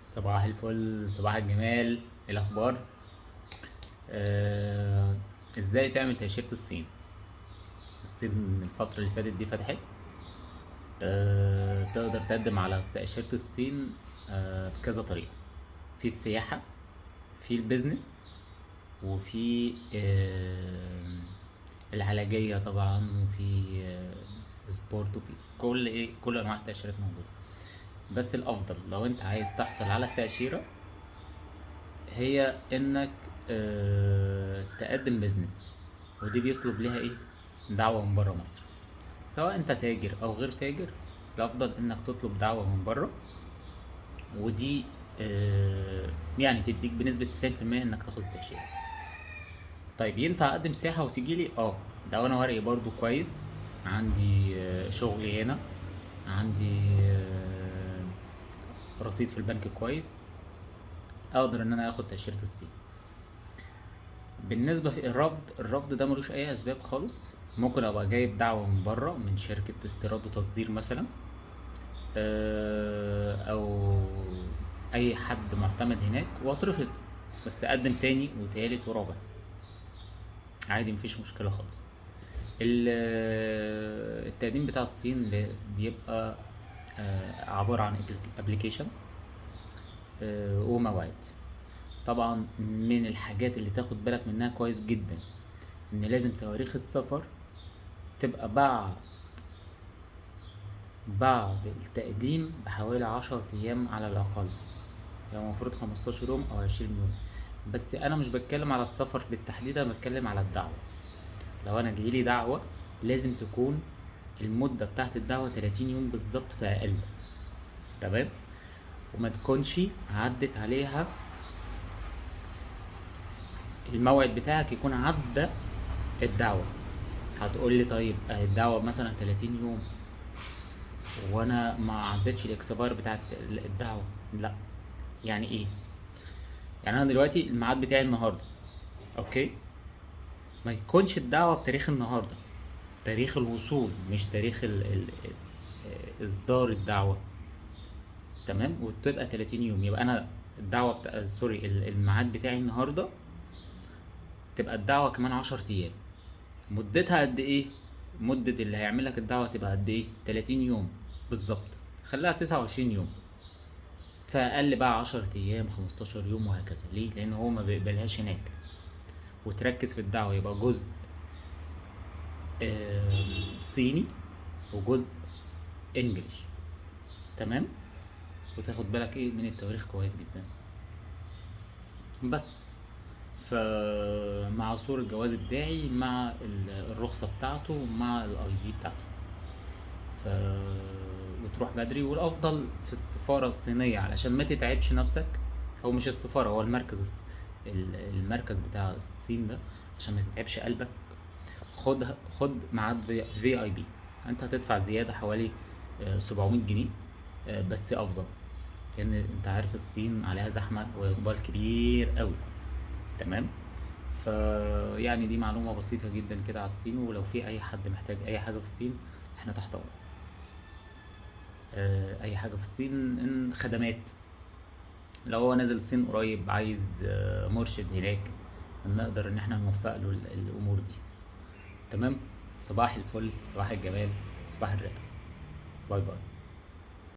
صباح الفل، صباح الجمال. إيه الاخبار؟ آه، ازاي تعمل تأشيرة الصين؟ الصين الفترة اللي فاتت دي فتحت. تقدر تقدم على تأشيرة الصين بكذا طريقة. في السياحة، في البيزنس، وفي العلاجية طبعا، وفي سبورت، وفي كل انواع التأشيرات موجودة. بس الافضل لو انت عايز تحصل على التأشيرة هي انك تقدم بيزنس، ودي بيطلب ليها ايه؟ دعوة من برا مصر. سواء انت تاجر او غير تاجر، الافضل انك تطلب دعوة من برا. ودي يعني تديك بنسبة 90% انك تاخد التأشيرة. طيب ينفع اقدم سياحة وتجيلي؟ لو انا ورقي برضو كويس، عندي شغلي هنا، عندي رصيد في البنك كويس، اقدر ان انا اخد تأشيرة الصين. بالنسبة في الرفض ده ملوش أي أسباب خالص. ممكن أبقى جايب دعوة من بره، من شركة استيراد وتصدير مثلا، أو أي حد معتمد هناك، وأترفض. بس أقدم تاني وتالت ورابع، عادي، مفيش مشكلة خالص. التقديم بتاع الصين بيبقى عبارة عن ابلكيشن وموعد. طبعا من الحاجات اللي تاخد بالك منها كويس جدا ان لازم تواريخ السفر تبقى بعد التقديم بحوالي 10 أيام على الأقل. يعني المفروض 15 يوم أو 20 يوم. بس أنا مش بتكلم على السفر بالتحديد، أنا بتكلم على الدعوة. لو أنا جايلي دعوة لازم تكون المدة بتاعت الدعوة 30 يوم بالظبط فأقل. تمام. وما تكونش عدت عليها، الموعد بتاعك يكون عدى الدعوة. هتقولي طيب الدعوة مثلا 30 يوم وانا ما عدتش الاكسباير بتاعت الدعوة. لا. يعني ايه؟ يعني انا دلوقتي الميعاد بتاعي النهارده، اوكي، ما يكونش الدعوة بتاريخ النهارده، تاريخ الوصول، مش تاريخ اصدار الدعوة. تمام. وتبقى 30 يوم، يبقى انا الدعوة سوري، الميعاد بتاعي النهارده، تبقى الدعوة كمان 10 ايام. مدتها قد ايه؟ مدة اللي هيعمل لك الدعوة تبقى قد ايه؟ 30 يوم بالظبط. خليها 29 يوم، فأقل بقى 10 أيام، 15 يوم، وهكذا. ليه؟ لأن هو ما بيقبلهاش هناك. وتركز في الدعوة، يبقى جزء صيني وجزء انجليش. تمام. وتاخد بالك ايه من التواريخ كويس جدا. بس مع صورة جواز بتاعي، مع الرخصة بتاعته، مع الاي دي بتاعته. ف وتروح بدري، والافضل في السفارة الصينية علشان ما تتعبش نفسك. هو مش السفارة، هو المركز بتاع الصين ده، عشان ما تتعبش قلبك. خد ميعاد في اي بي. انت هتدفع زيادة حوالي 700 جنيه، بس افضل. لان انت عارف الصين عليها زحمة واقبال كبير قوي. تمام. ف يعني دي معلومة بسيطة جدا كده على الصين. ولو في اي حد محتاج اي حاجة في الصين، احنا تحت امرك. اي حاجة في الصين، خدمات. لو هو نازل الصين قريب، عايز مرشد هناك، نقدر ان احنا نوفق له الامور دي. تمام. صباح الفل، صباح الجمال، صباح الرقة. باي باي.